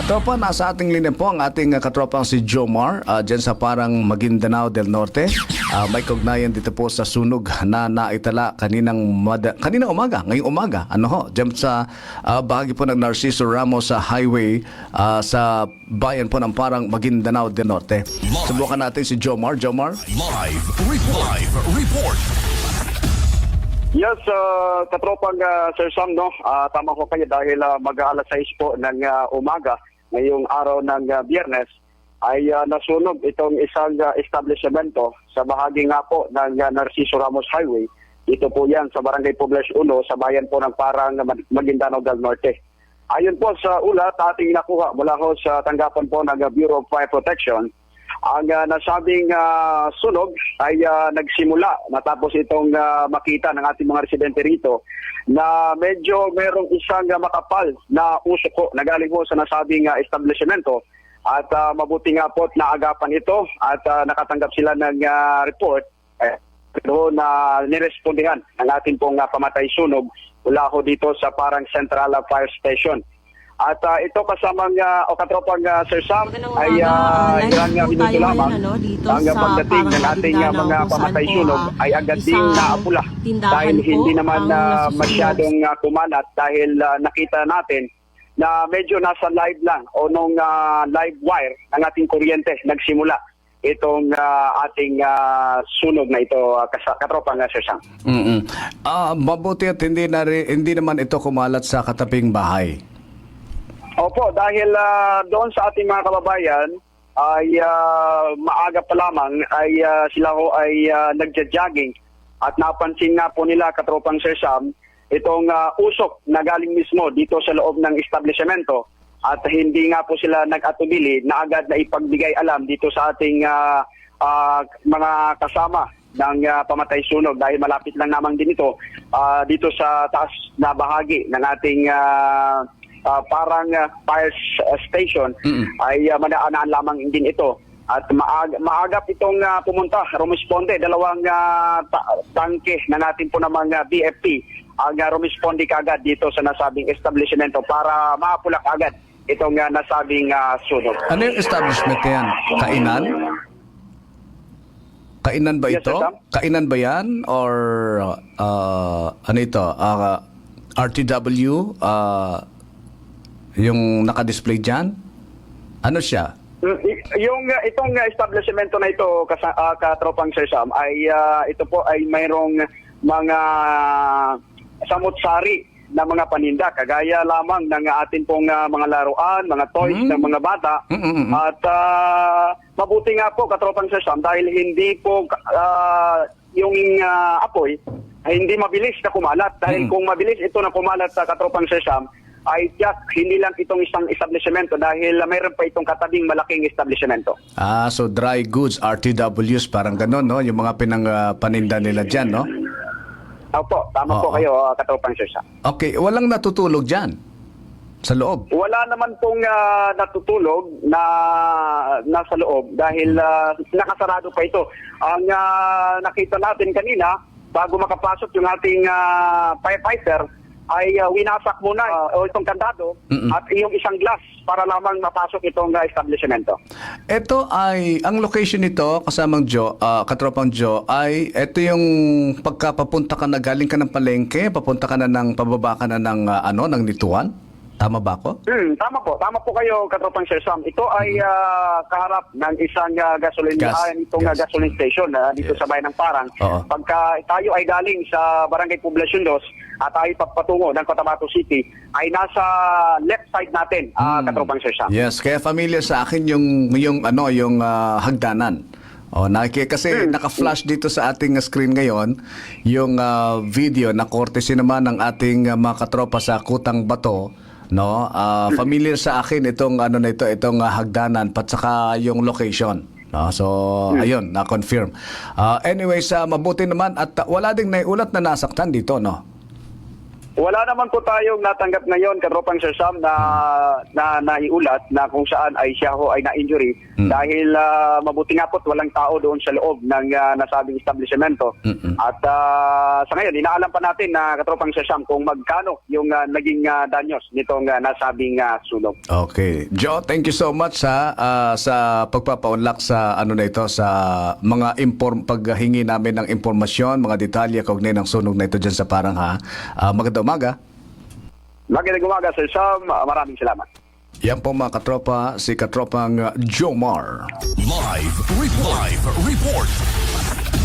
Katropa, nasa ating linya po ang ating katropang si Jomar dyan sa parang Maguindanao del Norte. May kaugnayan dito po sa sunog na naitala kaninang umaga, ngayong umaga. Dyan sa bahagi po ng Narciso Ramos sa highway sa bayan po ng parang Maguindanao del Norte. Subukan natin si Jomar. Jomar? Live report. Yes, katropang Sir Sam, no? Tama ko kayo dahil mag-aalas 6 po ng umaga, ngayong araw ng Biyernes, ay nasunog itong isang establishmento sa bahagi nga po ng Narciso Ramos Highway. Ito po yan sa Barangay Poblacion 1, sa bayan po ng parang Maguindanao del Norte. Ayon po sa ulat ating nakuha mula ho sa tanggapan po ng Bureau of Fire Protection, ang nasabing sunog ay nagsimula matapos itong makita ng ating mga residente rito na medyo merong isang makapal na usok po na galing po sa nasabing establishmento at mabuti nga po na agapan ito at nakatanggap sila ng report na nirespondihan ng ating pong pamatay sunog mula ho dito sa parang Central Fire Station. At ito kasamang katropang Sir Sam ay ilang minuto lamang ang pagdating ng ating mga pamatay sunog ay agad ding naapula dahil hindi naman masyadong kumalat dahil nakita natin na medyo nasa live lang o nung live wire ng ating kuryente nagsimula itong ating sunog na ito, katropang Sir Sam. Mabuti at hindi naman ito kumalat sa katabing bahay. Opo, dahil doon sa ating mga kababayan ay maaga pa lamang ay sila ho ay nagja-jogging at napansin nga po nila, katropang Sir Sam, itong usok na galing mismo dito sa loob ng establishmento at hindi nga po sila nag-atubili na agad na ipagbigay alam dito sa ating mga kasama ng pamatay sunog dahil malapit lang naman din ito dito sa taas na bahagi ng ating parang fire station ay madaanan lamang din ito at maagap itong pumunta, rumisponde, dalawang tangke na natin po namang BFP ang rumisponde kaagad dito sa nasabing establishmento para maapulak agad itong nasabing sunog. Ano yung establishment yan? Kainan? Kainan ba ito? Yes, Kainan ba yan? Or ano ito? RTW? Yung naka-display dyan? Ano siya? Itong establishmento na ito, katropang Sir Sam, ay ito po ay mayroong mga samut-sari na mga paninda, kagaya lamang ng atin pong mga laruan, mga toys ng mga bata. At mabuti nga po, katropang Sir Sam, dahil hindi po yung apoy ay hindi mabilis na kumalat. Dahil kung mabilis ito na kumalat sa katropang Sir Sam, ay hindi lang itong isang establishmento dahil mayroon pa itong katabing malaking establishmento. So dry goods, RTWs, parang gano'n, no? Yung mga paninda nila dyan, no? Opo, tama po kayo, katropang Sir Sam. Okay, walang natutulog dyan sa loob? Wala naman pong natutulog na nasa loob dahil nakasarado pa ito. Ang nakita natin kanina, bago makapasok yung ating firefighter, ay winasak muna itong kandado at yung isang glass para lamang mapasok itong establishmento. Ito ay, ang location nito, kasamang katropang Joe, ay ito yung pagkapapunta ka na galing ka ng palengke, papunta ka na pababa ka na ng Nituan? Tama ba ako? Tama po kayo, katropang Sir Sam. Ito ay kaharap ng isang gasoline station dito sa bayan ng Parang. Pagka tayo ay galing sa Barangay Poblacion 2 at tayo patungo ng Cotabato City, ay nasa left side natin, katropang Sir Sam. Yes, kaya familiar sa akin yung hagdanan. Kasi naka-flash dito sa ating screen ngayon yung video na courtesy naman ng ating mga katropa sa Kutang Bato. No, familiar sa akin itong itong hagdanan pat saka yung location. No, so ayun, Wala naman po tayong natanggap ngayon, Katropang Sir Sam, na naiulat na kung saan ay siya ho ay na-injury dahil mabuti nga po't walang tao doon sa loob ng nasabing establishmento. At sa ngayon, inaalam pa natin na Katropang Sir Sam kung magkano yung naging danyos nitong nasabing sunog. Okay. Joe, thank you so much sa pagpapaunlak sa ano na ito, sa mga paghingi namin ng impormasyon, mga detalye kaugnay ng sunog na ito dyan sa Parangha. Magandang umaga. Magandang umaga, Sir Sam. Maraming salamat. Yan po mga katropa, si Katropang Jomar. Live report.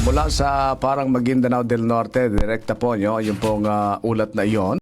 Mula sa Parang Maguindanao del Norte, direkta po nyo, yung pong ulat na iyon.